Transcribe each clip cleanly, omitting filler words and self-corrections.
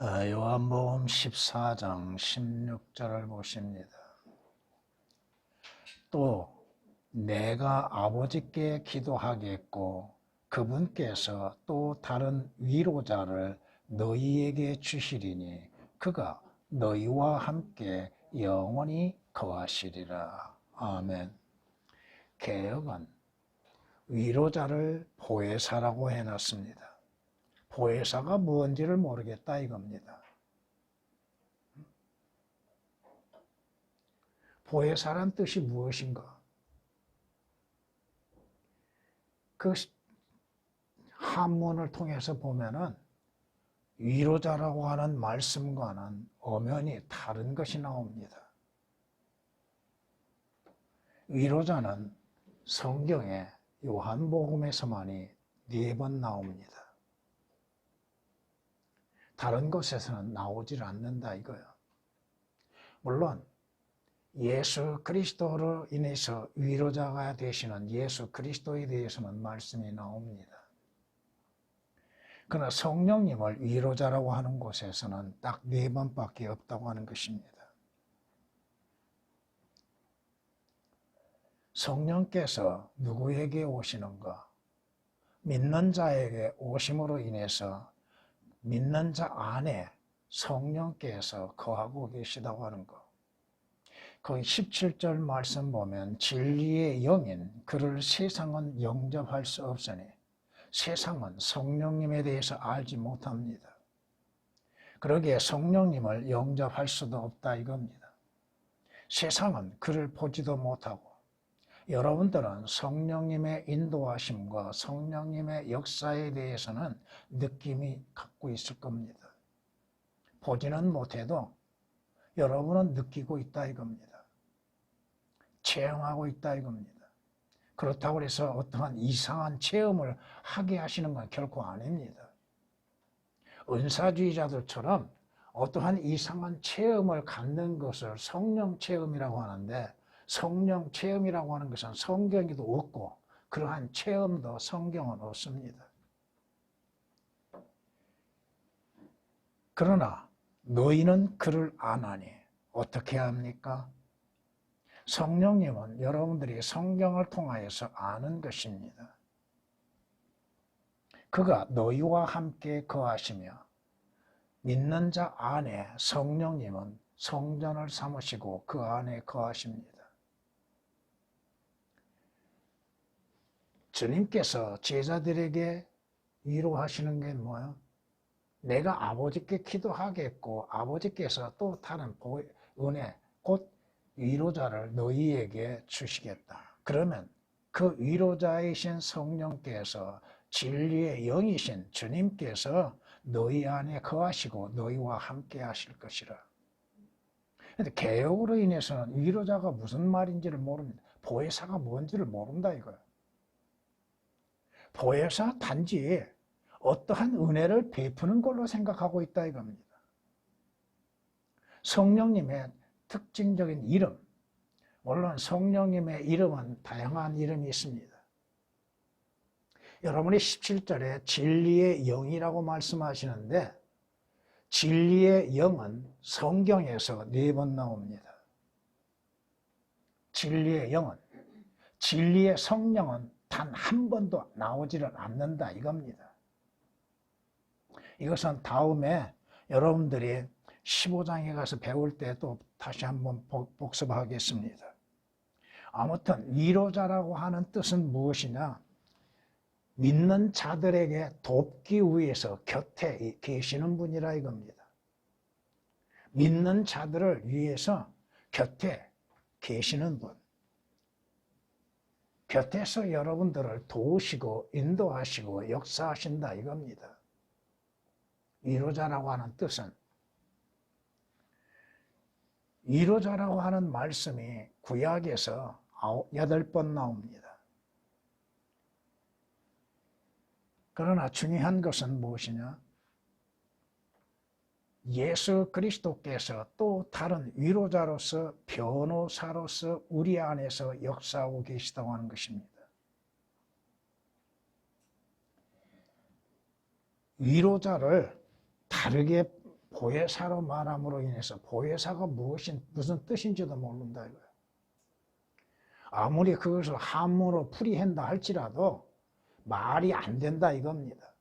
요한복음 14장 16절을 보십니다. 또 내가 아버지께 기도하겠고 그분께서 또 다른 위로자를 너희에게 주시리니 그가 너희와 함께 영원히 거하시리라. 아멘. 개역은 위로자를 보혜사라고 해놨습니다. 보혜사가 뭔지를 모르겠다 이겁니다. 보혜사란 뜻이 무엇인가? 그 한문을 통해서 보면은 위로자라고 하는 말씀과는 엄연히 다른 것이 나옵니다. 위로자는 성경에 요한복음에서만이 4번 나옵니다. 다른 곳에서는 나오질 않는다 이거예요. 물론 예수 그리스도로 인해서 위로자가 되시는 예수 그리스도에 대해서는 말씀이 나옵니다. 그러나 성령님을 위로자라고 하는 곳에서는 딱 4번밖에 없다고 하는 것입니다. 성령께서 누구에게 오시는가? 믿는 자에게 오심으로 인해서 믿는 자 안에 성령께서 거하고 계시다고 하는 것. 거기 17절 말씀 보면 진리의 영인 그를 세상은 영접할 수 없으니 세상은 성령님에 대해서 알지 못합니다. 그러기에 성령님을 영접할 수도 없다 이겁니다. 세상은 그를 보지도 못하고 여러분들은 성령님의 인도하심과 성령님의 역사에 대해서는 느낌이 갖고 있을 겁니다. 보지는 못해도 여러분은 느끼고 있다 이겁니다. 체험하고 있다 이겁니다. 그렇다고 해서 어떠한 이상한 체험을 하게 하시는 건 결코 아닙니다. 은사주의자들처럼 어떠한 이상한 체험을 갖는 것을 성령 체험이라고 하는데 성령 체험이라고 하는 것은 성경에도 없고 그러한 체험도 성경은 없습니다. 그러나 너희는 그를 아나니 어떻게 합니까? 성령님은 여러분들이 성경을 통하여서 아는 것입니다. 그가 너희와 함께 거하시며 믿는 자 안에 성령님은 성전을 삼으시고 그 안에 거하십니다. 주님께서 제자들에게 위로하시는 게 뭐예요? 내가 아버지께 기도하겠고 아버지께서 또 다른 은혜 곧 위로자를 너희에게 주시겠다. 그러면 그 위로자이신 성령께서 진리의 영이신 주님께서 너희 안에 거하시고 너희와 함께 하실 것이라. 그런데 개혁으로 인해서는 위로자가 무슨 말인지를 모릅니다. 보혜사가 뭔지를 모른다 이거예요. 보혜사 단지 어떠한 은혜를 베푸는 걸로 생각하고 있다 이겁니다. 성령님의 특징적인 이름, 물론 성령님의 이름은 다양한 이름이 있습니다. 여러분이 17절에 진리의 영이라고 말씀하시는데 진리의 영은 성경에서 4번 나옵니다. 진리의 영은, 진리의 성령은 단 한 번도 나오지를 않는다 이겁니다. 이것은 다음에 여러분들이 15장에 가서 배울 때 또 다시 한번 복습하겠습니다. 아무튼 위로자라고 하는 뜻은 무엇이냐? 믿는 자들에게 돕기 위해서 곁에 계시는 분이라 이겁니다. 믿는 자들을 위해서 곁에 계시는 분. 곁에서 여러분들을 도우시고 인도하시고 역사하신다 이겁니다. 위로자라고 하는 뜻은 위로자라고 하는 말씀이 구약에서 8번 나옵니다. 그러나 중요한 것은 무엇이냐? 예수 그리스도께서 또 다른 위로자로서 변호사로서 우리 안에서 역사하고 계시다고 하는 것입니다. 위로자를 다르게 보혜사로 말함으로 인해서 보혜사가 무슨 뜻인지도 모른다 이거예요. 아무리 그것을 한문으로 풀이한다 할지라도 말이 안 된다 이겁니다.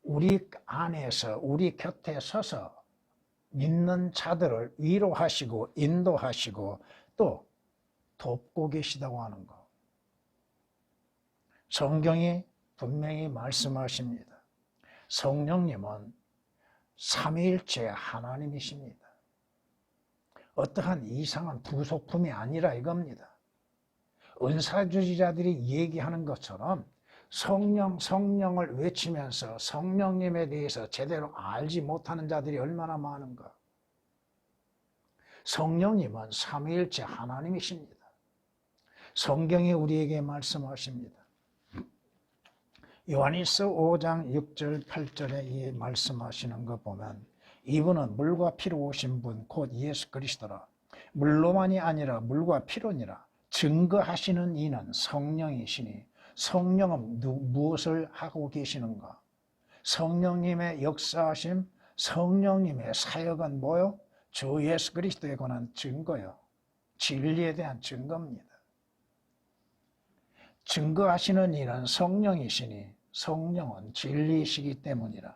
우리 안에서 우리 곁에 서서 믿는 자들을 위로하시고 인도하시고 또 돕고 계시다고 하는 거. 성경이 분명히 말씀하십니다. 성령님은 삼위일체 하나님이십니다. 어떠한 이상한 부속품이 아니라 이겁니다. 은사주지자들이 얘기하는 것처럼 성령을 외치면서 성령님에 대해서 제대로 알지 못하는 자들이 얼마나 많은가. 성령님은 삼위일체 하나님이십니다. 성경이 우리에게 말씀하십니다. 요한일서 5장 6절 8절에 이 말씀하시는 거 보면 이분은 물과 피로 오신 분 곧 예수 그리스도라. 물로만이 아니라 물과 피로니라. 증거하시는 이는 성령이시니 성령은 무엇을 하고 계시는가? 성령님의 역사하심, 성령님의 사역은 뭐요? 주 예수 그리스도에 관한 증거요. 진리에 대한 증거입니다. 증거하시는 이는 성령이시니 성령은 진리이시기 때문이라.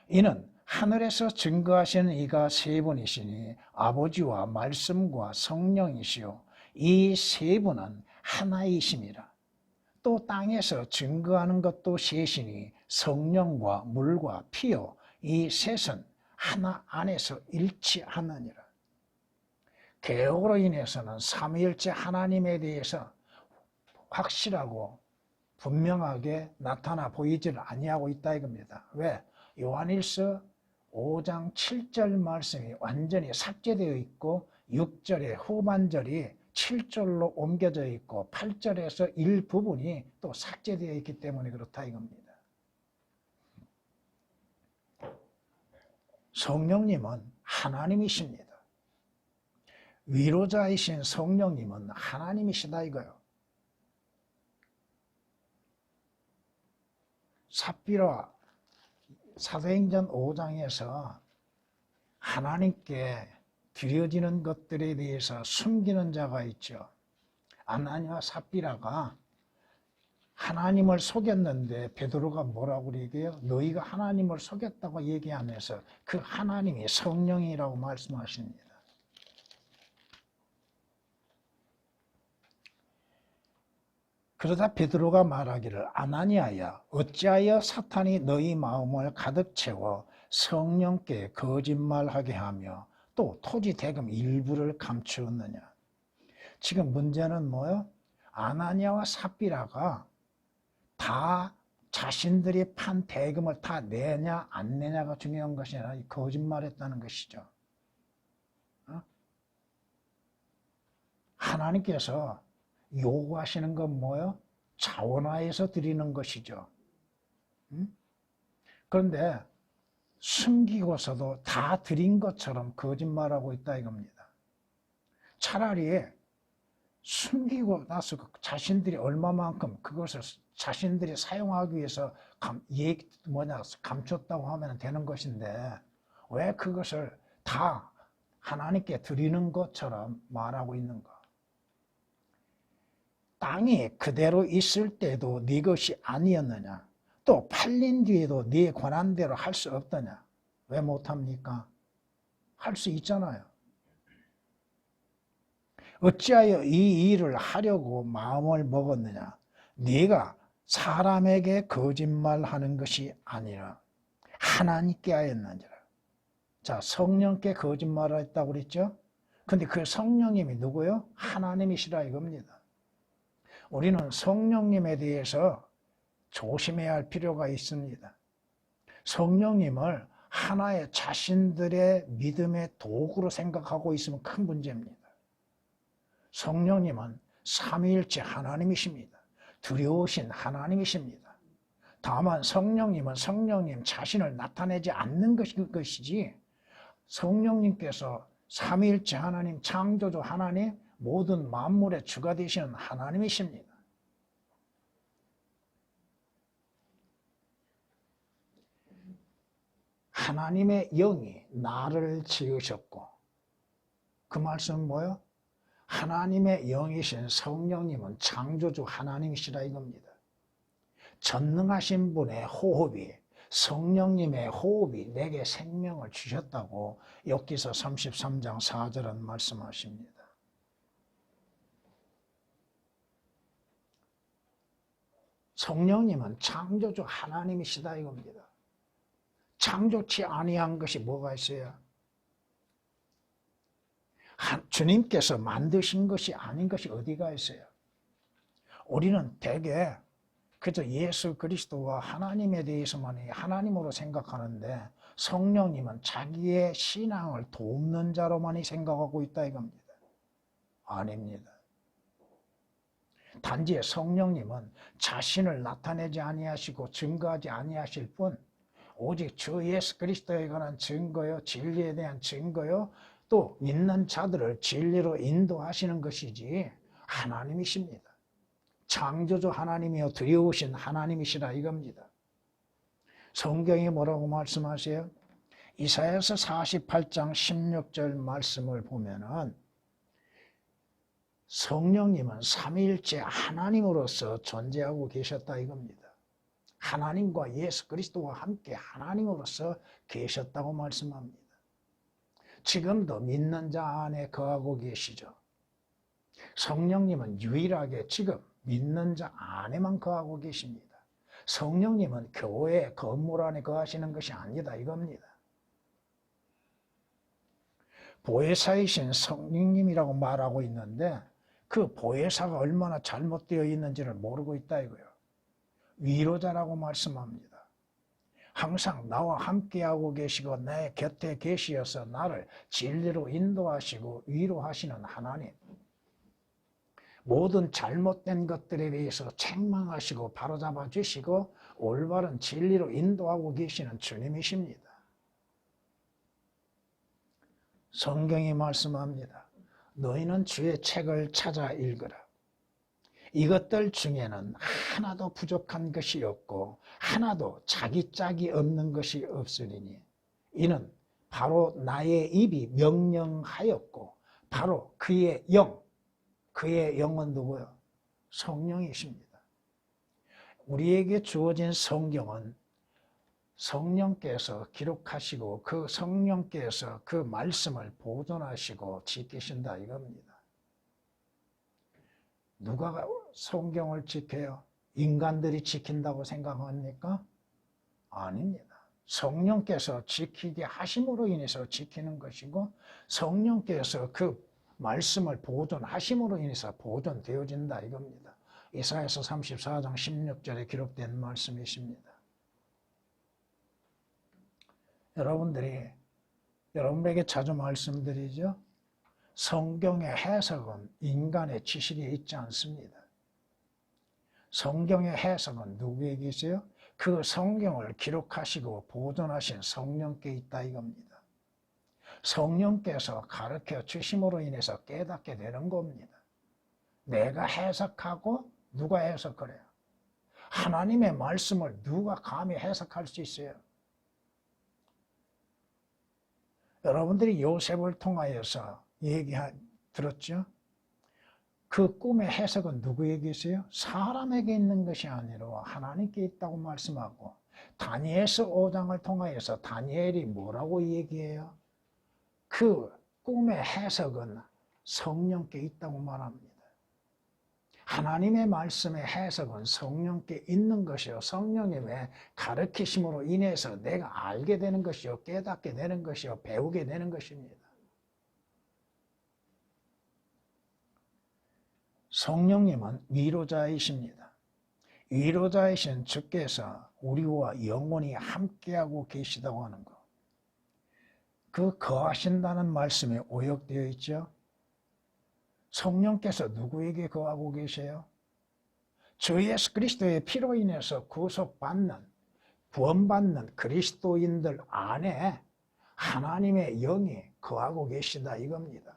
이는 하늘에서 증거하시는 이가 세 분이시니 아버지와 말씀과 성령이시요 이 세 분은 하나이심이라. 또 땅에서 증거하는 것도 셋이니 성령과 물과 피요 이 셋은 하나 안에서 일치하느니라. 개혁으로 인해서는 삼위일체 하나님에 대해서 확실하고 분명하게 나타나 보이지를 아니하고 있다 이겁니다. 왜? 요한일서 5장 7절 말씀이 완전히 삭제되어 있고 6절의 후반절이 7절로 옮겨져 있고 8절에서 일부분이 또 삭제되어 있기 때문에 그렇다 이겁니다. 성령님은 하나님이십니다. 위로자이신 성령님은 하나님이시다 이거요. 삽비라 사도행전 5장에서 하나님께 드려지는 것들에 대해서 숨기는 자가 있죠. 아나니와 삽비라가 하나님을 속였는데 베드로가 뭐라고 얘기해요? 너희가 하나님을 속였다고 얘기하면서 그 하나님이 성령이라고 말씀하십니다. 그러다 베드로가 말하기를 아나니아야 어찌하여 사탄이 너희 마음을 가득 채워 성령께 거짓말하게 하며 또 토지 대금 일부를 감추었느냐. 지금 문제는 뭐요? 아나니아와 삽비라가 다 자신들이 판 대금을 다 내냐 안 내냐가 중요한 것이 아니라 거짓말했다는 것이죠. 하나님께서 요구하시는 건 뭐요? 자원화해서 드리는 것이죠. 그런데 숨기고서도 다 드린 것처럼 거짓말하고 있다 이겁니다. 차라리 숨기고 나서 자신들이 얼마만큼 그것을 자신들이 사용하기 위해서 감췄다고 하면 되는 것인데 왜 그것을 다 하나님께 드리는 것처럼 말하고 있는가? 땅이 그대로 있을 때도 네 것이 아니었느냐? 또 팔린 뒤에도 네 권한대로 할 수 없더냐? 왜 못합니까? 할 수 있잖아요. 어찌하여 이 일을 하려고 마음을 먹었느냐? 네가 사람에게 거짓말하는 것이 아니라 하나님께 하였느니라. 자, 성령께 거짓말을 했다고 그랬죠? 근데 그 성령님이 누구요? 하나님이시라 이겁니다. 우리는 성령님에 대해서 조심해야 할 필요가 있습니다. 성령님을 하나의 자신들의 믿음의 도구로 생각하고 있으면 큰 문제입니다. 성령님은 삼위일체 하나님이십니다. 두려우신 하나님이십니다. 다만 성령님은 성령님 자신을 나타내지 않는 것이지 성령님께서 삼위일체 하나님, 창조주 하나님, 모든 만물의 주가 되시는 하나님이십니다. 하나님의 영이 나를 지으셨고, 그 말씀은 뭐예요? 하나님의 영이신 성령님은 창조주 하나님이시라 이겁니다. 전능하신 분의 호흡이, 성령님의 호흡이 내게 생명을 주셨다고 욥기서 33장 4절은 말씀하십니다. 성령님은 창조주 하나님이시다 이겁니다. 창조치 아니한 것이 뭐가 있어요? 주님께서 만드신 것이 아닌 것이 어디가 있어요? 우리는 대개 그저 예수 그리스도와 하나님에 대해서만 하나님으로 생각하는데 성령님은 자기의 신앙을 돕는 자로만 생각하고 있다 이겁니다. 아닙니다. 단지 성령님은 자신을 나타내지 아니하시고 증거하지 아니하실 뿐 오직 주 예수 그리스도에 관한 증거요, 진리에 대한 증거요, 또 믿는 자들을 진리로 인도하시는 것이지 하나님이십니다. 창조주 하나님이요 두려우신 하나님이시라 이겁니다. 성경이 뭐라고 말씀하세요? 이사야서 48장 16절 말씀을 보면은 성령님은 삼위일체 하나님으로서 존재하고 계셨다 이겁니다. 하나님과 예수 그리스도와 함께 하나님으로서 계셨다고 말씀합니다. 지금도 믿는 자 안에 거하고 계시죠. 성령님은 유일하게 지금 믿는 자 안에만 거하고 계십니다. 성령님은 교회 건물 안에 거하시는 것이 아니다 이겁니다. 보혜사이신 성령님이라고 말하고 있는데 그 보혜사가 얼마나 잘못되어 있는지를 모르고 있다 이거예요. 위로자라고 말씀합니다. 항상 나와 함께하고 계시고 내 곁에 계시어서 나를 진리로 인도하시고 위로하시는 하나님. 모든 잘못된 것들에 대해서 책망하시고 바로잡아 주시고 올바른 진리로 인도하고 계시는 주님이십니다. 성경이 말씀합니다. 너희는 주의 책을 찾아 읽으라. 이것들 중에는 하나도 부족한 것이 없고 하나도 자기 짝이 없는 것이 없으리니 이는 바로 나의 입이 명령하였고 바로 그의 영, 그의 영은 누구요? 성령이십니다. 우리에게 주어진 성경은 성령께서 기록하시고 그 성령께서 그 말씀을 보존하시고 지키신다 이겁니다. 누가 성경을 지켜요? 인간들이 지킨다고 생각합니까? 아닙니다. 성령께서 지키게 하심으로 인해서 지키는 것이고 성령께서 그 말씀을 보존하심으로 인해서 보존되어진다 이겁니다. 이사야서 34장 16절에 기록된 말씀이십니다. 여러분에게 자주 말씀드리죠. 성경의 해석은 인간의 지식에 있지 않습니다. 성경의 해석은 누구에게 있어요? 그 성경을 기록하시고 보존하신 성령께 있다 이겁니다. 성령께서 가르쳐 주심으로 인해서 깨닫게 되는 겁니다. 내가 해석하고 누가 해석을 해요? 하나님의 말씀을 누가 감히 해석할 수 있어요? 여러분들이 요셉을 통하여서 들었죠? 그 꿈의 해석은 누구에게 있어요? 사람에게 있는 것이 아니라 하나님께 있다고 말씀하고 다니엘서 5장을 통하여서 다니엘이 뭐라고 얘기해요? 그 꿈의 해석은 성령께 있다고 말합니다. 하나님의 말씀의 해석은 성령께 있는 것이요 성령님의 가르치심으로 인해서 내가 알게 되는 것이요 깨닫게 되는 것이요 배우게 되는 것입니다. 성령님은 위로자이십니다. 위로자이신 주께서 우리와 영원히 함께하고 계시다고 하는 것. 그 거하신다는 말씀에 오역되어 있죠. 성령께서 누구에게 거하고 계세요? 주 예수 그리스도의 피로 인해서 구속받는, 구원받는 그리스도인들 안에 하나님의 영이 거하고 계시다 이겁니다.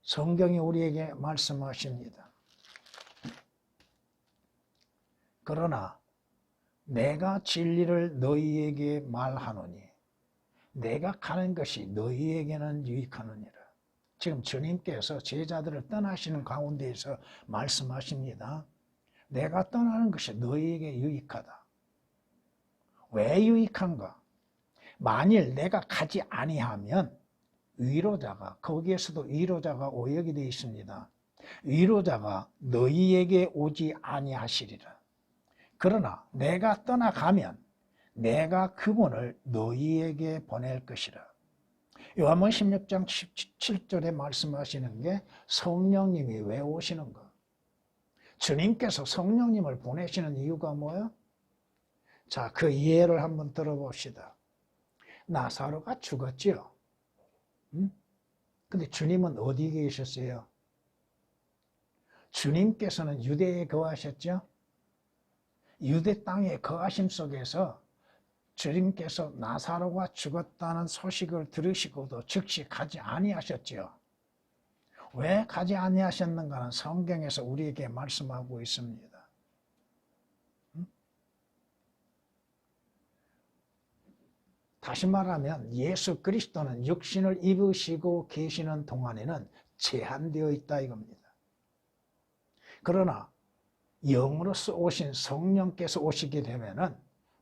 성경이 우리에게 말씀하십니다. 그러나 내가 진리를 너희에게 말하노니 내가 가는 것이 너희에게는 유익하느니라. 지금 주님께서 제자들을 떠나시는 가운데에서 말씀하십니다. 내가 떠나는 것이 너희에게 유익하다. 왜 유익한가? 만일 내가 가지 아니하면 위로자가, 거기에서도 위로자가 오역이 되어 있습니다. 위로자가 너희에게 오지 아니하시리라. 그러나 내가 떠나가면 내가 그분을 너희에게 보낼 것이라. 요한복음 16장 17절에 말씀하시는 게 성령님이 왜 오시는가? 주님께서 성령님을 보내시는 이유가 뭐예요? 자, 그 이해를 한번 들어봅시다. 나사로가 죽었지요. 근데 주님은 어디 계셨어요? 주님께서는 유대에 거하셨죠? 유대 땅의 거하심 속에서 주님께서 나사로가 죽었다는 소식을 들으시고도 즉시 가지 아니하셨지요. 왜 가지 아니하셨는가는 성경에서 우리에게 말씀하고 있습니다. 다시 말하면 예수 그리스도는 육신을 입으시고 계시는 동안에는 제한되어 있다 이겁니다. 그러나 영으로서 오신 성령께서 오시게 되면은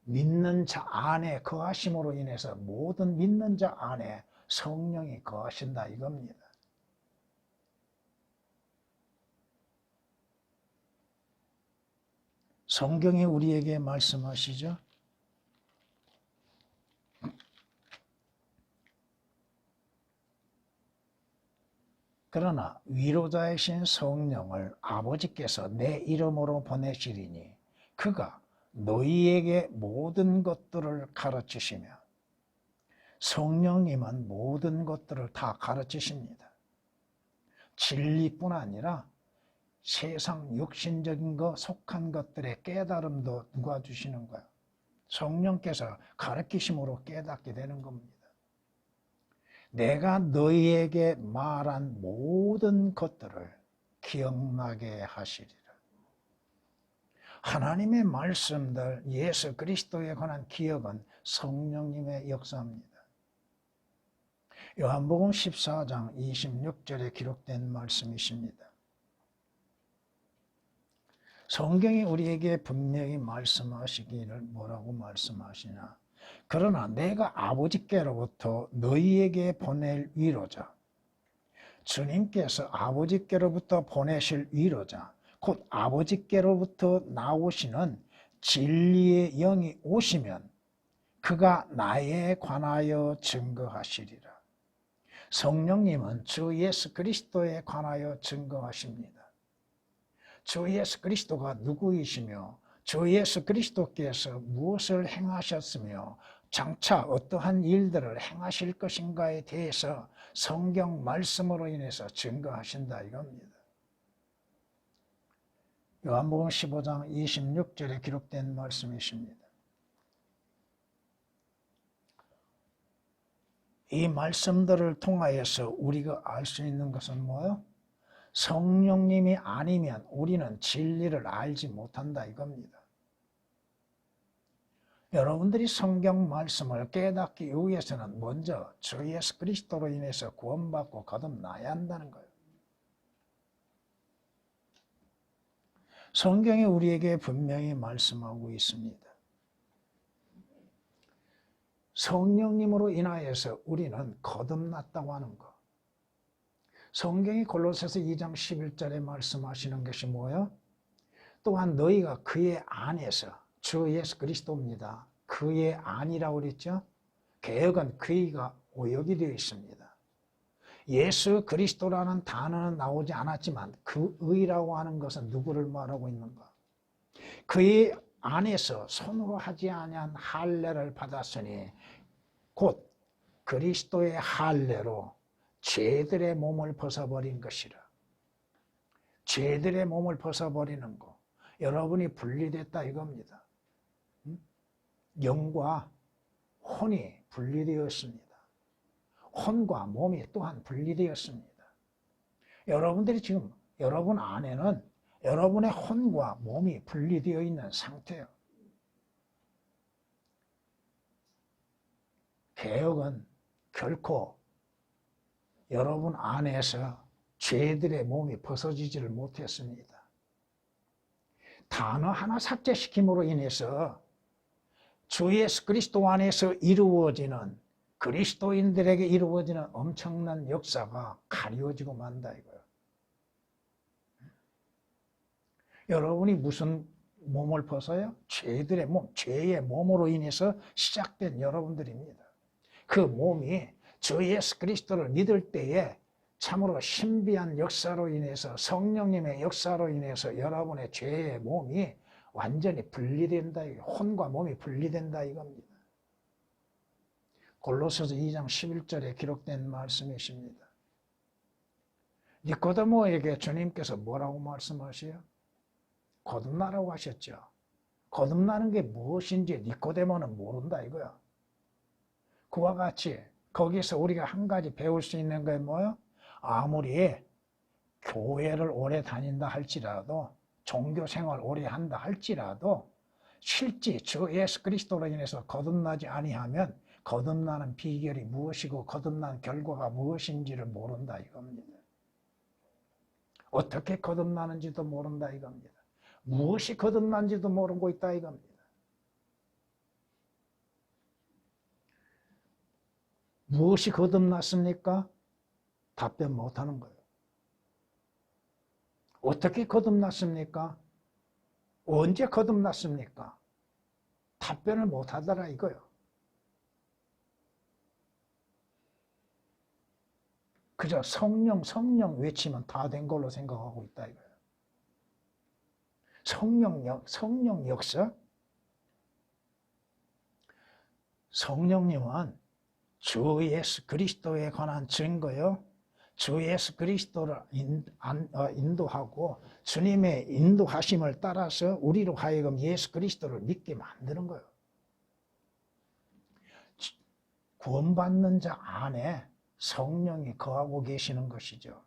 믿는 자 안에 거하심으로 인해서 모든 믿는 자 안에 성령이 거하신다 이겁니다. 성경이 우리에게 말씀하시죠. 그러나 위로자이신 성령을 아버지께서 내 이름으로 보내시리니 그가 너희에게 모든 것들을 가르치시며, 성령님은 모든 것들을 다 가르치십니다. 진리뿐 아니라 세상 육신적인 것, 속한 것들의 깨달음도 누가 주시는 거야? 성령께서 가르치심으로 깨닫게 되는 겁니다. 내가 너희에게 말한 모든 것들을 기억나게 하시리라. 하나님의 말씀들, 예수 그리스도에 관한 기억은 성령님의 역사입니다. 요한복음 14장 26절에 기록된 말씀이십니다. 성경이 우리에게 분명히 말씀하시기를 뭐라고 말씀하시냐? 그러나 내가 아버지께로부터 너희에게 보낼 위로자, 주님께서 아버지께로부터 보내실 위로자, 곧 아버지께로부터 나오시는 진리의 영이 오시면 그가 나에 관하여 증거하시리라. 성령님은 주 예수 그리스도에 관하여 증거하십니다. 주 예수 그리스도가 누구이시며 주 예수 그리스도께서 무엇을 행하셨으며 장차 어떠한 일들을 행하실 것인가에 대해서 성경 말씀으로 인해서 증거하신다 이겁니다. 요한복음 15장 26절에 기록된 말씀이십니다. 이 말씀들을 통하여서 우리가 알 수 있는 것은 뭐예요? 성령님이 아니면 우리는 진리를 알지 못한다 이겁니다. 여러분들이 성경 말씀을 깨닫기 위해서는 먼저 주 예수 그리스도로 인해서 구원받고 거듭나야 한다는 거예요. 성경이 우리에게 분명히 말씀하고 있습니다. 성령님으로 인하여서 우리는 거듭났다고 하는 것. 성경이 골로새서 2장 11절에 말씀하시는 것이 뭐예요? 또한 너희가 그의 안에서, 주 예수 그리스도입니다. 그의 안이라고 그랬죠? 개역은 그이가 오역이 되어 있습니다. 예수 그리스도라는 단어는 나오지 않았지만 그의라고 하는 것은 누구를 말하고 있는가? 그의 안에서 손으로 하지 아니한 할례를 받았으니 곧 그리스도의 할례로 죄들의 몸을 벗어버린 것이라. 죄들의 몸을 벗어버리는 것. 여러분이 분리됐다 이겁니다. 영과 혼이 분리되었습니다. 혼과 몸이 또한 분리되었습니다. 여러분들이 지금 여러분 안에는 여러분의 혼과 몸이 분리되어 있는 상태예요. 개혁은 결코 여러분 안에서 죄들의 몸이 벗어지지를 못했습니다. 단어 하나 삭제시킴으로 인해서 주 예수 그리스도 안에서 이루어지는 그리스도인들에게 이루어지는 엄청난 역사가 가리워지고 만다 이거예요. 여러분이 무슨 몸을 벗어요? 죄들의 몸, 죄의 몸으로 인해서 시작된 여러분들입니다. 그 몸이 주 예수 그리스도를 믿을 때에 참으로 신비한 역사로 인해서 성령님의 역사로 인해서 여러분의 죄의 몸이 완전히 분리된다. 혼과 몸이 분리된다 이겁니다. 골로새서 2장 11절에 기록된 말씀이십니다. 니고데모에게 주님께서 뭐라고 말씀하세요? 거듭나라고 하셨죠. 거듭나는 게 무엇인지 니고데모는 모른다 이거야. 그와 같이 거기서 우리가 한 가지 배울 수 있는 게 뭐예요? 아무리 교회를 오래 다닌다 할지라도 종교생활 오래 한다 할지라도 실제 주 예수 그리스도로 인해서 거듭나지 아니하면 거듭나는 비결이 무엇이고 거듭난 결과가 무엇인지를 모른다 이겁니다. 어떻게 거듭나는지도 모른다 이겁니다. 무엇이 거듭난지도 모르고 있다 이겁니다. 무엇이 거듭났습니까? 답변 못하는 거예요. 어떻게 거듭났습니까? 언제 거듭났습니까? 답변을 못하더라 이거예요. 그저 성령 외치면 다 된 걸로 생각하고 있다 이거예요. 성령 역사? 성령님은 주 예수 그리스도에 관한 증거요. 주 예수 그리스도를 인도하고 주님의 인도하심을 따라서 우리로 하여금 예수 그리스도를 믿게 만드는 거예요. 구원받는 자 안에 성령이 거하고 계시는 것이죠.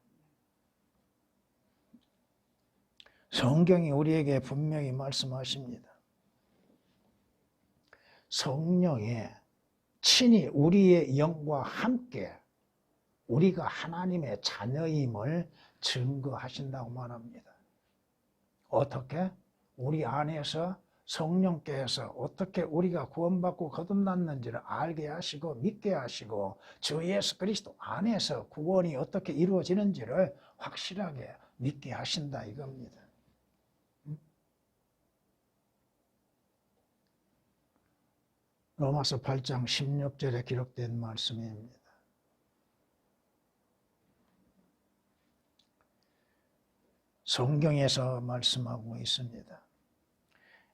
성경이 우리에게 분명히 말씀하십니다. 성령이 친히 우리의 영과 함께 우리가 하나님의 자녀임을 증거하신다고 말합니다. 어떻게? 우리 안에서 성령께서 어떻게 우리가 구원받고 거듭났는지를 알게 하시고 믿게 하시고 주 예수 그리스도 안에서 구원이 어떻게 이루어지는지를 확실하게 믿게 하신다 이겁니다. 로마서 8장 16절에 기록된 말씀입니다. 성경에서 말씀하고 있습니다.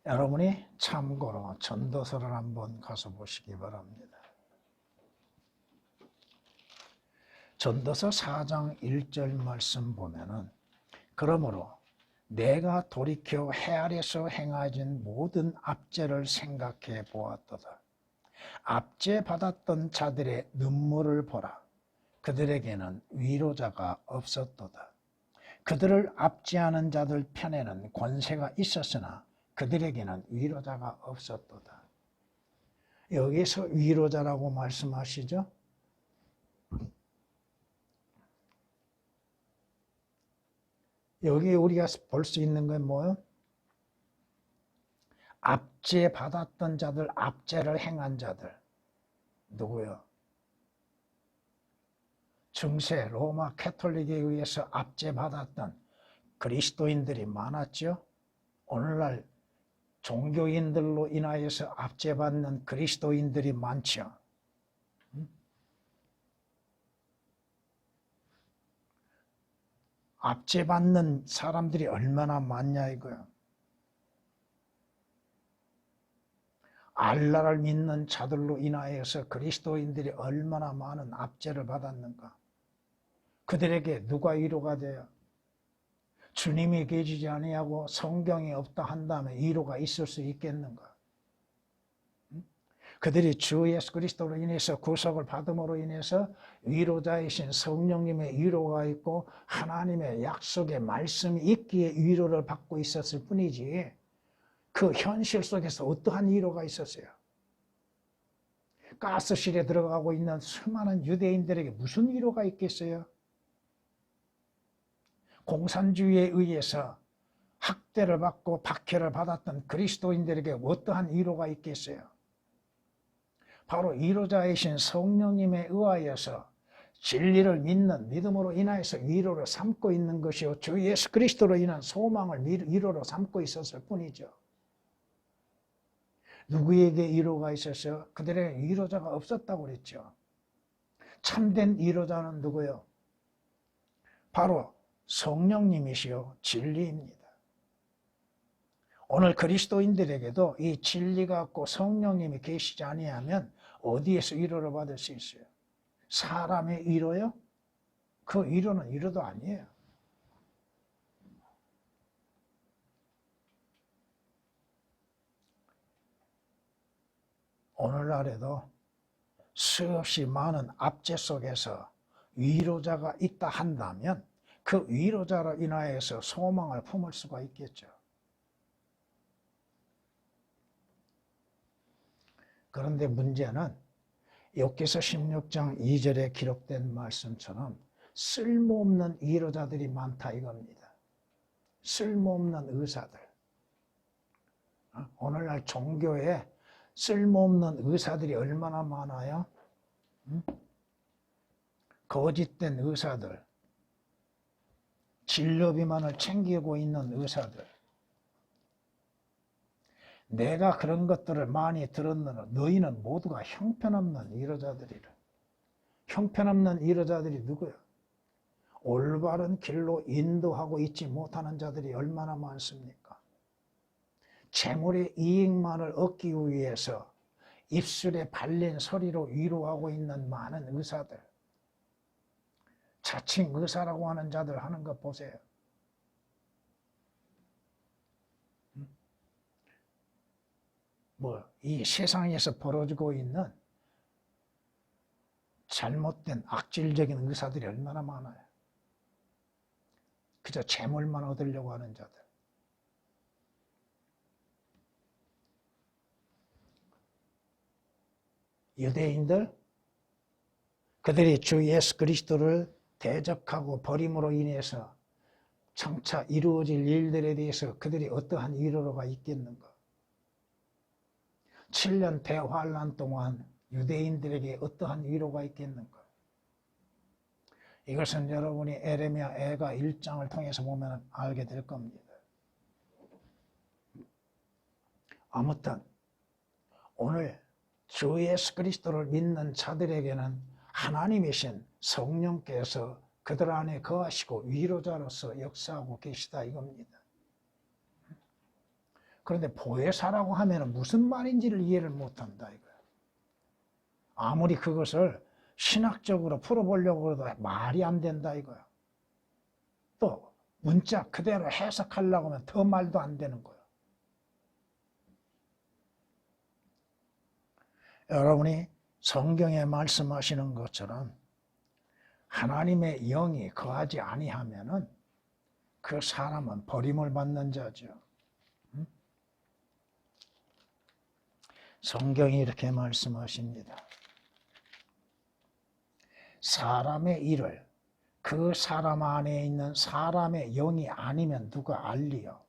여러분이 참고로 전도서를 한번 가서 보시기 바랍니다. 전도서 4장 1절 말씀 보면은 그러므로 내가 돌이켜 해 아래서 행하진 모든 압제를 생각해 보았도다. 압제 받았던 자들의 눈물을 보라. 그들에게는 위로자가 없었도다. 그들을 압제하는 자들 편에는 권세가 있었으나 그들에게는 위로자가 없었도다. 여기서 위로자라고 말씀하시죠? 여기 우리가 볼 수 있는 건 뭐예요? 압제 받았던 자들, 압제를 행한 자들. 누구요? 중세 로마 캐톨릭에 의해서 압제받았던 그리스도인들이 많았죠. 오늘날 종교인들로 인하여서 압제받는 그리스도인들이 많죠. 압제받는 사람들이 얼마나 많냐 이거야. 알라를 믿는 자들로 인하여서 그리스도인들이 얼마나 많은 압제를 받았는가. 그들에게 누가 위로가 돼요? 주님이 계시지 아니하고 성경이 없다 한다면 위로가 있을 수 있겠는가? 그들이 주 예수 그리스도로 인해서 구속을 받음으로 인해서 위로자이신 성령님의 위로가 있고 하나님의 약속의 말씀이 있기에 위로를 받고 있었을 뿐이지 그 현실 속에서 어떠한 위로가 있었어요? 가스실에 들어가고 있는 수많은 유대인들에게 무슨 위로가 있겠어요? 공산주의에 의해서 학대를 받고 박해를 받았던 그리스도인들에게 어떠한 위로가 있겠어요? 바로 위로자이신 성령님에 의하여서 진리를 믿는 믿음으로 인하여서 위로를 삼고 있는 것이요, 주 예수 그리스도로 인한 소망을 위로로 삼고 있었을 뿐이죠. 누구에게 위로가 있었어요? 그들에게 위로자가 없었다고 그랬죠. 참된 위로자는 누구요? 바로 성령님이시요 진리입니다. 오늘 그리스도인들에게도 이 진리가 없고 성령님이 계시지 아니하면 어디에서 위로를 받을 수 있어요? 사람의 위로요? 그 위로는 위로도 아니에요. 오늘날에도 수없이 많은 압제 속에서 위로자가 있다 한다면 그 위로자로 인하여서 소망을 품을 수가 있겠죠. 그런데 문제는 욥기서 16장 2절에 기록된 말씀처럼 쓸모없는 위로자들이 많다 이겁니다. 쓸모없는 의사들. 오늘날 종교에 쓸모없는 의사들이 얼마나 많아요? 거짓된 의사들, 진료비만을 챙기고 있는 의사들. 내가 그런 것들을 많이 들었느라 너희는 모두가 형편없는 위로자들이라. 형편없는 위로자들이 누구야? 올바른 길로 인도하고 있지 못하는 자들이 얼마나 많습니까? 재물의 이익만을 얻기 위해서 입술에 발린 소리로 위로하고 있는 많은 의사들. 자칭 의사라고 하는 자들 하는 것 보세요. 이 세상에서 벌어지고 있는 잘못된 악질적인 의사들이 얼마나 많아요. 그저 재물만 얻으려고 하는 자들. 유대인들, 그들이 주 예수 그리스도를 대적하고 버림으로 인해서 장차 이루어질 일들에 대해서 그들이 어떠한 위로가 있겠는가? 7년 대환란 동안 유대인들에게 어떠한 위로가 있겠는가? 이것은 여러분이 에레미야 애가 1장을 통해서 보면 알게 될 겁니다. 아무튼 오늘 주 예수 그리스도를 믿는 자들에게는 하나님이신 성령께서 그들 안에 거하시고 위로자로서 역사하고 계시다 이겁니다. 그런데 보혜사라고 하면 무슨 말인지를 이해를 못한다 이거예요. 아무리 그것을 신학적으로 풀어보려고 해도 말이 안 된다 이거예요. 또 문자 그대로 해석하려고 하면 더 말도 안 되는 거예요. 여러분이 성경에 말씀하시는 것처럼 하나님의 영이 거하지 아니하면은 그 사람은 버림을 받는 자죠. 성경이 이렇게 말씀하십니다. 사람의 일을 그 사람 안에 있는 사람의 영이 아니면 누가 알리요?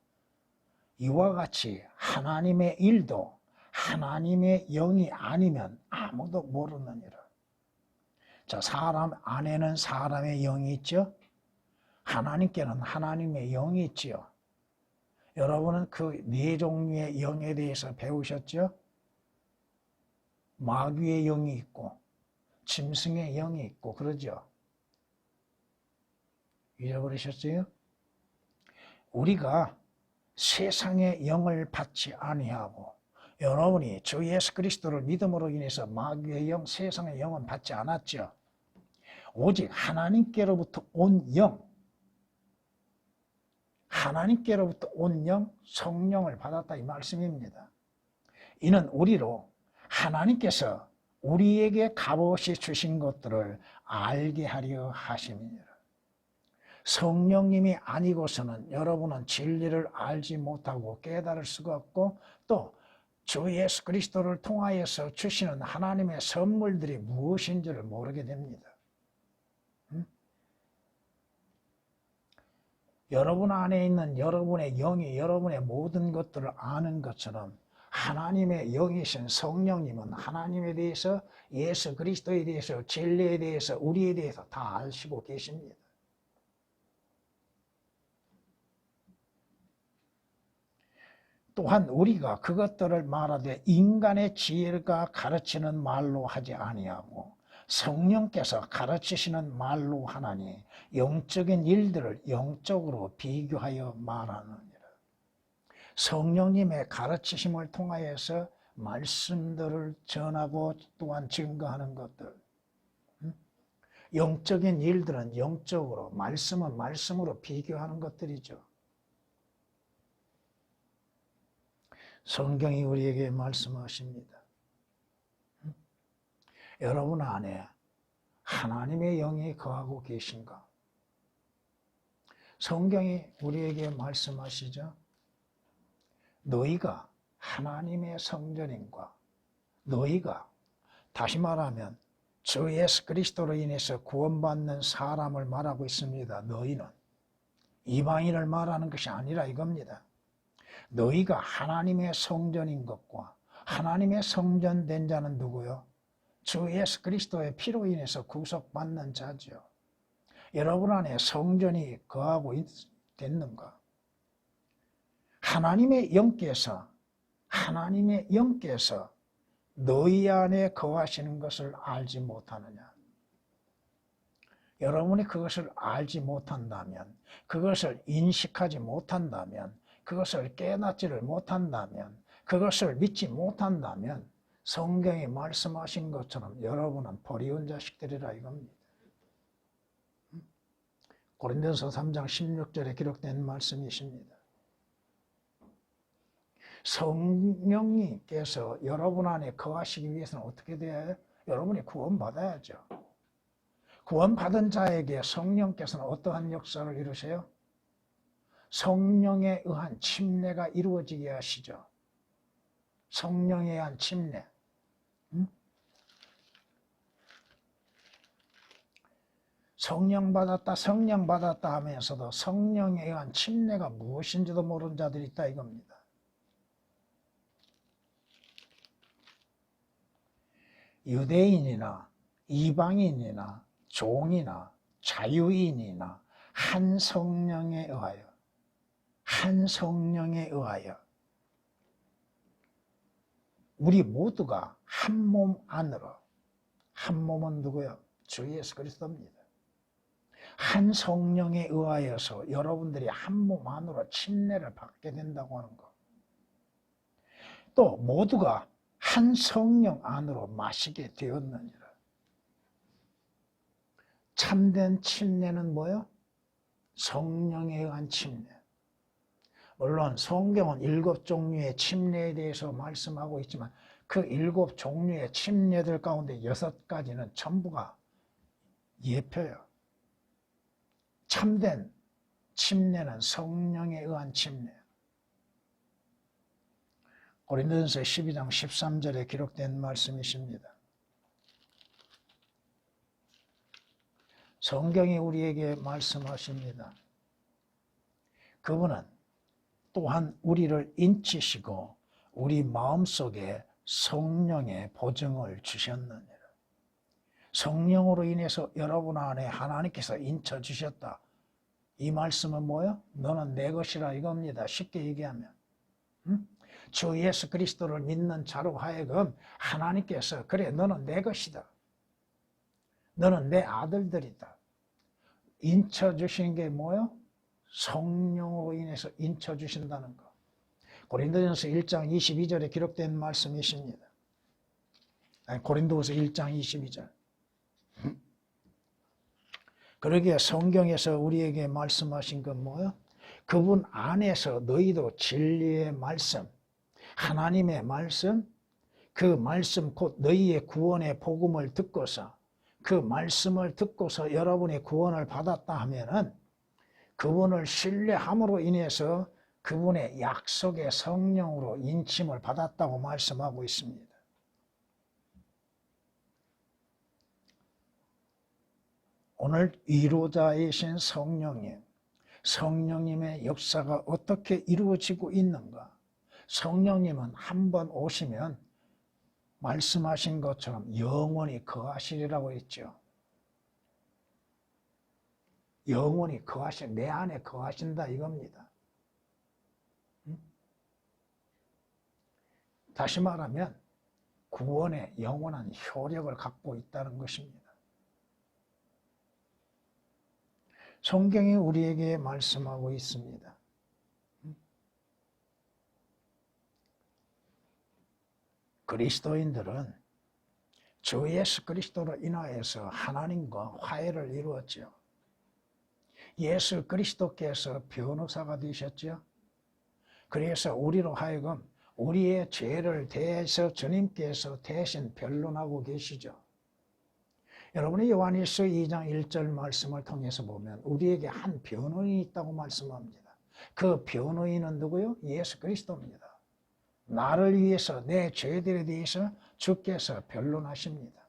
이와 같이 하나님의 일도 하나님의 영이 아니면 아무도 모르느니라. 자, 사람 안에는 사람의 영이 있죠? 하나님께는 하나님의 영이 있지요. 여러분은 그 네 종류의 영에 대해서 배우셨죠? 마귀의 영이 있고 짐승의 영이 있고 그러죠. 잊어버리셨어요? 우리가 세상의 영을 받지 아니하고 여러분이 주 예수 그리스도를 믿음으로 인해서 마귀의 영, 세상의 영은 받지 않았죠. 오직 하나님께로부터 온 영, 하나님께로부터 온 영, 성령을 받았다 이 말씀입니다. 이는 우리로 하나님께서 우리에게 값없이 주신 것들을 알게 하려 하심이니라. 성령님이 아니고서는 여러분은 진리를 알지 못하고 깨달을 수가 없고 또 주 예수 그리스도를 통하여서 주시는 하나님의 선물들이 무엇인지를 모르게 됩니다. 여러분 안에 있는 여러분의 영이 여러분의 모든 것들을 아는 것처럼 하나님의 영이신 성령님은 하나님에 대해서, 예수 그리스도에 대해서, 진리에 대해서, 우리에 대해서 다 아시고 계십니다. 또한 우리가 그것들을 말하되 인간의 지혜가 가르치는 말로 하지 아니하고 성령께서 가르치시는 말로 하나니 영적인 일들을 영적으로 비교하여 말하느니라. 성령님의 가르치심을 통하여서 말씀들을 전하고 또한 증거하는 것들, 영적인 일들은 영적으로, 말씀은 말씀으로 비교하는 것들이죠. 성경이 우리에게 말씀하십니다. 여러분 안에 하나님의 영이 거하고 계신가? 성경이 우리에게 말씀하시죠. 너희가 하나님의 성전인과 너희가, 다시 말하면 주 예수 그리스도로 인해서 구원받는 사람을 말하고 있습니다. 너희는 이방인을 말하는 것이 아니라 이겁니다. 너희가 하나님의 성전인 것과, 하나님의 성전된 자는 누구요? 주 예수 그리스도의 피로 인해서 구속받는 자죠. 여러분 안에 성전이 거하고 있겠는가? 하나님의 영께서 너희 안에 거하시는 것을 알지 못하느냐? 여러분이 그것을 알지 못한다면, 그것을 인식하지 못한다면, 그것을 깨닫지를 못한다면, 그것을 믿지 못한다면 성경이 말씀하신 것처럼 여러분은 버리운 자식들이라 이겁니다. 고린도서 3장 16절에 기록된 말씀이십니다. 성령님께서 여러분 안에 거하시기 위해서는 어떻게 돼야 해요? 여러분이 구원받아야죠. 구원받은 자에게 성령께서는 어떠한 역사를 이루세요? 성령에 의한 침례가 이루어지게 하시죠. 성령에 의한 침례. 성령 받았다 하면서도 성령에 의한 침례가 무엇인지도 모르는 자들이 있다 이겁니다. 유대인이나 이방인이나 종이나 자유인이나 한 성령에 의하여 우리 모두가 한 몸 안으로, 한 몸은 누구요? 주 예수 그리스도입니다. 한 성령에 의하여서 여러분들이 한 몸 안으로 침례를 받게 된다고 하는 것. 또 모두가 한 성령 안으로 마시게 되었느니라. 참된 침례는 뭐요? 성령에 의한 침례. 물론 성경은 7종류의 침례에 대해서 말씀하고 있지만 그 7종류의 침례들 가운데 6가지는 전부가 예표예요. 참된 침례는 성령에 의한 침례. 고린도전서 12장 13절에 기록된 말씀이십니다. 성경이 우리에게 말씀하십니다. 그분은 또한 우리를 인치시고 우리 마음속에 성령의 보증을 주셨느니라. 성령으로 인해서 여러분 안에 하나님께서 인쳐주셨다. 이 말씀은 뭐예요? 너는 내 것이라 이겁니다. 쉽게 얘기하면. 주 예수 그리스도를 믿는 자로 하여금 하나님께서 그래 너는 내 것이다. 너는 내 아들들이다. 인쳐주신 게 뭐예요? 성령으로 인해서 인쳐주신다는 것. 고린도전서 1장 22절에 기록된 말씀이십니다. 고린도서 1장 22절. 그러기에 성경에서 우리에게 말씀하신 건 뭐예요? 그분 안에서 너희도 진리의 말씀, 하나님의 말씀, 그 말씀 곧 너희의 구원의 복음을 듣고서 그 말씀을 듣고서 여러분이 구원을 받았다 하면은 그분을 신뢰함으로 인해서 그분의 약속의 성령으로 인침을 받았다고 말씀하고 있습니다. 오늘 위로자이신 성령님, 성령님의 역사가 어떻게 이루어지고 있는가? 성령님은 한 번 오시면 말씀하신 것처럼 영원히 거하시리라고 했죠. 영원히 내 안에 거하신다 이겁니다. 다시 말하면 구원의 영원한 효력을 갖고 있다는 것입니다. 성경이 우리에게 말씀하고 있습니다. 그리스도인들은 주 예수 그리스도로 인하여서 하나님과 화해를 이루었죠. 예수 그리스도께서 변호사가 되셨죠. 그래서 우리로 하여금 우리의 죄를 대해서 주님께서 대신 변론하고 계시죠. 여러분이 요한일서 2장 1절 말씀을 통해서 보면 우리에게 한 변호인이 있다고 말씀합니다. 그 변호인은 누구요? 예수 그리스도입니다. 나를 위해서 내 죄들에 대해서 주께서 변론하십니다.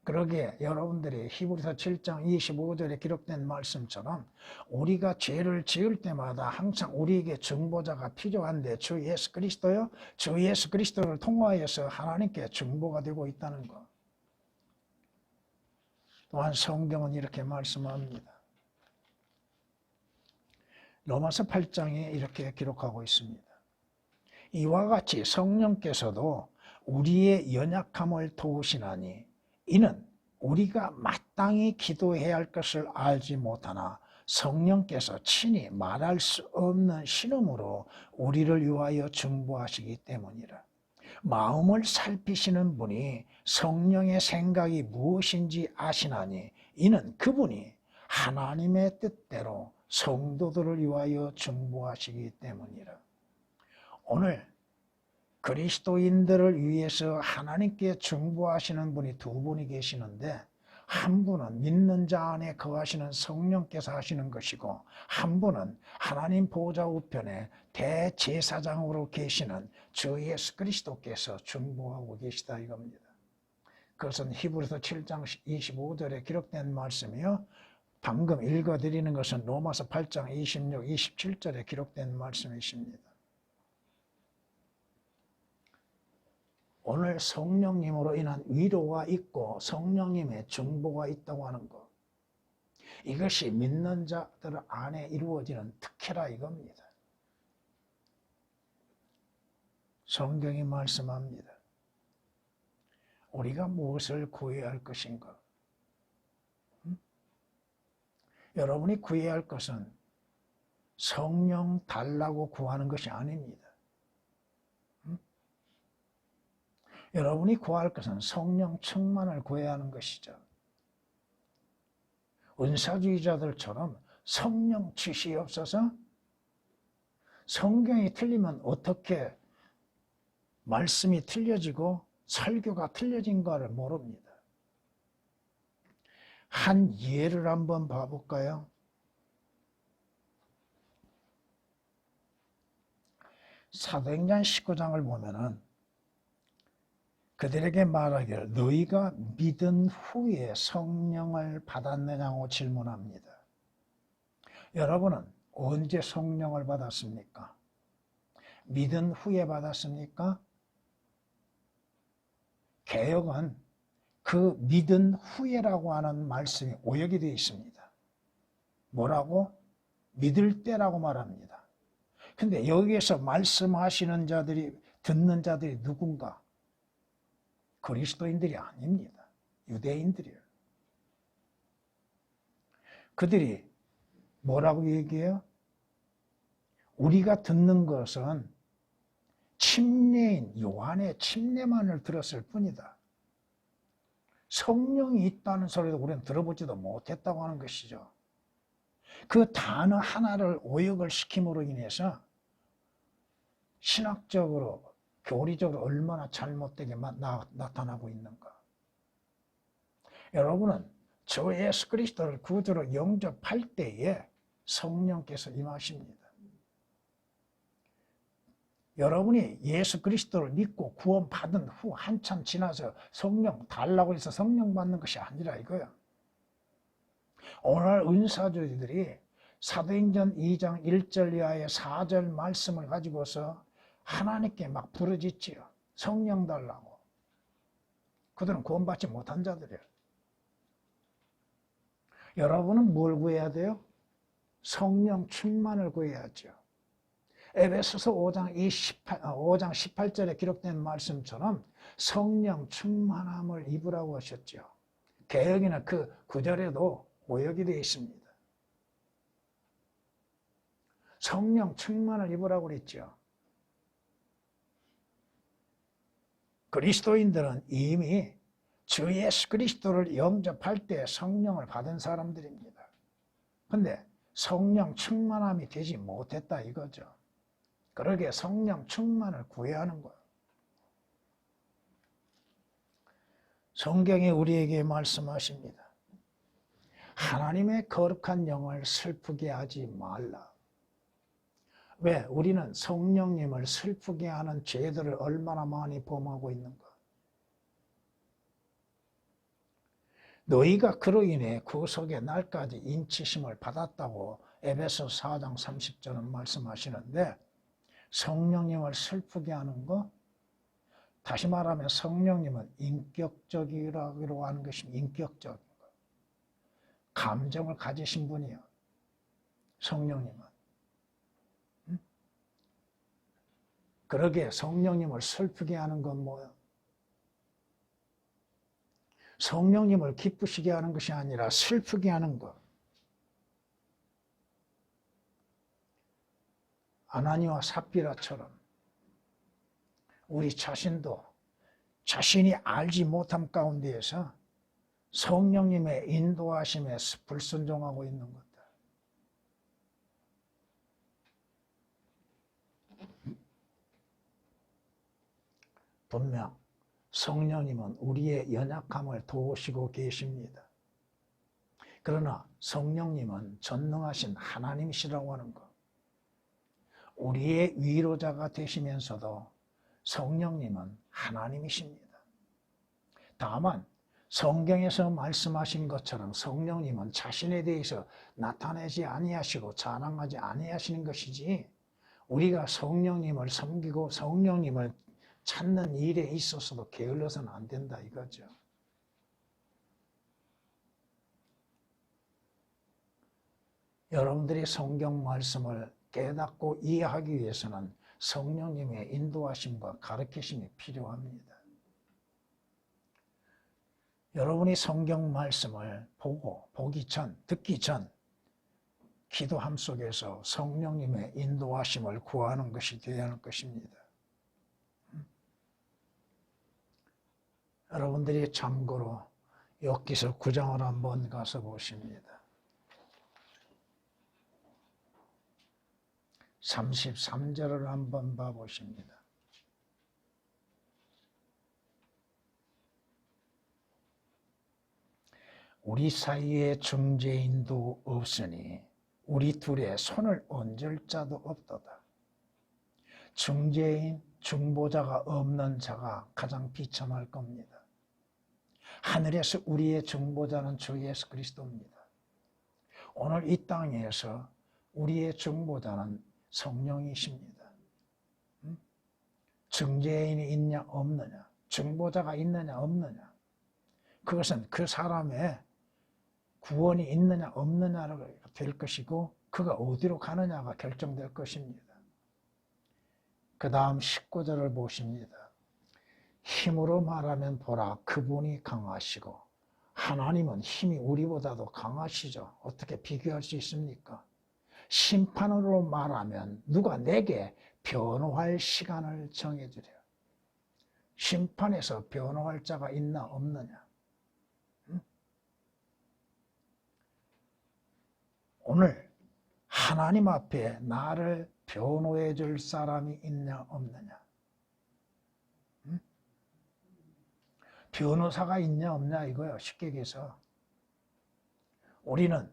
그러기에 여러분들이 히브리서 7장 25절에 기록된 말씀처럼 우리가 죄를 지을 때마다 항상 우리에게 중보자가 필요한데 주 예수 그리스도요, 주 예수 그리스도를 통하여서 하나님께 중보가 되고 있다는 것. 또한 성경은 이렇게 말씀합니다. 로마서 8장에 이렇게 기록하고 있습니다. 이와 같이 성령께서도 우리의 연약함을 도우시나니 이는 우리가 마땅히 기도해야 할 것을 알지 못하나 성령께서 친히 말할 수 없는 신음으로 우리를 위하여 중보하시기 때문이라. 마음을 살피시는 분이 성령의 생각이 무엇인지 아시나니 이는 그분이 하나님의 뜻대로 성도들을 위하여 중보하시기 때문이라. 오늘 그리스도인들을 위해서 하나님께 중보하시는 분이 두 분이 계시는데 한 분은 믿는 자 안에 거하시는 성령께서 하시는 것이고 한 분은 하나님 보좌 우편에 대제사장으로 계시는 주 예수 그리스도께서 중보하고 계시다 이겁니다. 그것은 히브리서 7장 25절에 기록된 말씀이요. 방금 읽어드리는 것은 로마서 8장 26, 27절에 기록된 말씀이십니다. 오늘 성령님으로 인한 위로가 있고 성령님의 중보가 있다고 하는 것. 이것이 믿는 자들 안에 이루어지는 특혜라 이겁니다. 성경이 말씀합니다. 우리가 무엇을 구해야 할 것인가? 여러분이 구해야 할 것은 성령 달라고 구하는 것이 아닙니다. 여러분이 구할 것은 성령 충만을 구해야 하는 것이죠. 은사주의자들처럼 성령 주시옵소서, 성경이 틀리면 어떻게 말씀이 틀려지고 설교가 틀려진가를 모릅니다. 한 예를 한번 봐볼까요? 사도행전 19장을 보면은 그들에게 말하기를 너희가 믿은 후에 성령을 받았느냐고 질문합니다. 여러분은 언제 성령을 받았습니까? 믿은 후에 받았습니까? 개역은 그 믿은 후에라고 하는 말씀이 오역이 되어 있습니다. 뭐라고? 믿을 때라고 말합니다. 근데 여기에서 말씀하시는 자들이, 듣는 자들이 누군가? 그리스도인들이 아닙니다. 유대인들이에요. 그들이 뭐라고 얘기해요? 우리가 듣는 것은 침례인 요한의 침례만을 들었을 뿐이다. 성령이 있다는 소리도 우리는 들어보지도 못했다고 하는 것이죠. 그 단어 하나를 오역을 시킴으로 인해서 신학적으로 교리적으로 얼마나 잘못되게 나타나고 있는가. 여러분은 주 예수 그리스도를 구주로 영접할 때에 성령께서 임하십니다. 여러분이 예수 그리스도를 믿고 구원받은 후 한참 지나서 성령 달라고 해서 성령 받는 것이 아니라 이거야. 오늘 은사주들이 사도행전 2장 1절 이하의 4절 말씀을 가지고서 하나님께 막 부르짖지요. 성령 달라고. 그들은 구원받지 못한 자들이에요. 여러분은 뭘 구해야 돼요? 성령 충만을 구해야죠. 에베소서 5장 18절에 기록된 말씀처럼 성령 충만함을 입으라고 하셨죠. 개역에는 그 구절에도 고역이 되어 있습니다. 성령 충만을 입으라고 그랬죠. 그리스도인들은 이미 주 예수 그리스도를 영접할 때 성령을 받은 사람들입니다. 근데 성령 충만함이 되지 못했다 이거죠. 그러게 성령 충만을 구해야 하는 거예요. 성경이 우리에게 말씀하십니다. 하나님의 거룩한 영을 슬프게 하지 말라. 왜? 우리는 성령님을 슬프게 하는 죄들을 얼마나 많이 범하고 있는가. 너희가 그로 인해 구속의 날까지 인치심을 받았다고 에베소 4장 30절은 말씀하시는데, 성령님을 슬프게 하는 것, 다시 말하면 성령님은 인격적이라고 하는 것입니다. 인격적인 것. 감정을 가지신 분이요. 성령님은. 그러게 성령님을 슬프게 하는 건 뭐예요? 성령님을 기쁘시게 하는 것이 아니라 슬프게 하는 것. 아나니와 삽비라처럼 우리 자신도 자신이 알지 못함 가운데에서 성령님의 인도하심에 불순종하고 있는 것들. 분명 성령님은 우리의 연약함을 도우시고 계십니다. 그러나 성령님은 전능하신 하나님이시라고 하는 것. 우리의 위로자가 되시면서도 성령님은 하나님이십니다. 다만 성경에서 말씀하신 것처럼 성령님은 자신에 대해서 나타내지 아니하시고 자랑하지 아니하시는 것이지, 우리가 성령님을 섬기고 성령님을 찾는 일에 있어서도 게을러서는 안 된다 이거죠. 여러분들이 성경 말씀을 깨닫고 이해하기 위해서는 성령님의 인도하심과 가르치심이 필요합니다. 여러분이 성경 말씀을 보기 전, 듣기 전 기도함 속에서 성령님의 인도하심을 구하는 것이 되어야 하는 것입니다. 여러분들이 참고로 욥기서 9장을 한번 가서 보십니다. 33절을 한번 봐보십니다. 우리 사이에 중재인도 없으니 우리 둘의 손을 얹을 자도 없도다. 중재인, 중보자가 없는 자가 가장 비참할 겁니다. 하늘에서 우리의 중보자는 주 예수 그리스도입니다. 오늘 이 땅에서 우리의 중보자는 성령이십니다. 중재인이 있냐 없느냐, 중보자가 있느냐 없느냐, 그것은 그 사람의 구원이 있느냐 없느냐가 될 것이고, 그가 어디로 가느냐가 결정될 것입니다. 그 다음 19절을 보십니다. 힘으로 말하면 보라, 그분이 강하시고, 하나님은 힘이 우리보다도 강하시죠. 어떻게 비교할 수 있습니까? 심판으로 말하면 누가 내게 변호할 시간을 정해주려. 심판에서 변호할 자가 있나 없느냐. 오늘 하나님 앞에 나를 변호해 줄 사람이 있냐 없느냐. 변호사가 있냐 없냐 이거예요. 쉽게 얘기해서 우리는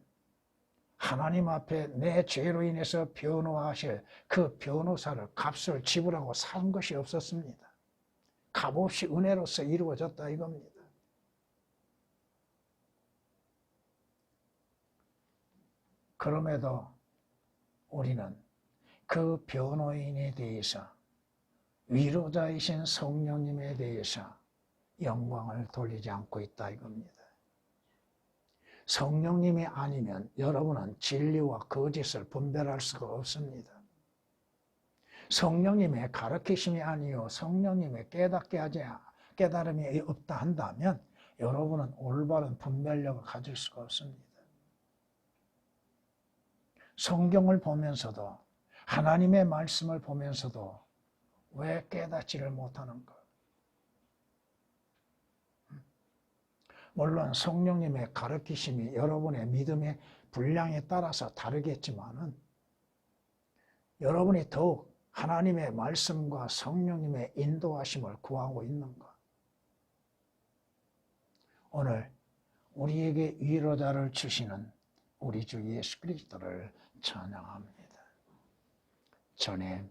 하나님 앞에 내 죄로 인해서 변호하실 그 변호사를 값을 지불하고 산 것이 없었습니다. 값없이 은혜로서 이루어졌다 이겁니다. 그럼에도 우리는 그 변호인에 대해서, 위로자이신 성령님에 대해서 영광을 돌리지 않고 있다 이겁니다. 성령님이 아니면 여러분은 진리와 거짓을 분별할 수가 없습니다. 성령님의 가르치심이 아니요 성령님의 깨달음이 없다 한다면 여러분은 올바른 분별력을 가질 수가 없습니다. 성경을 보면서도, 하나님의 말씀을 보면서도 왜 깨닫지를 못하는가? 물론 성령님의 가르치심이 여러분의 믿음의 분량에 따라서 다르겠지만은 여러분이 더욱 하나님의 말씀과 성령님의 인도하심을 구하고 있는가? 오늘 우리에게 위로자를 주시는 우리 주 예수 그리스도를 찬양합니다. 전에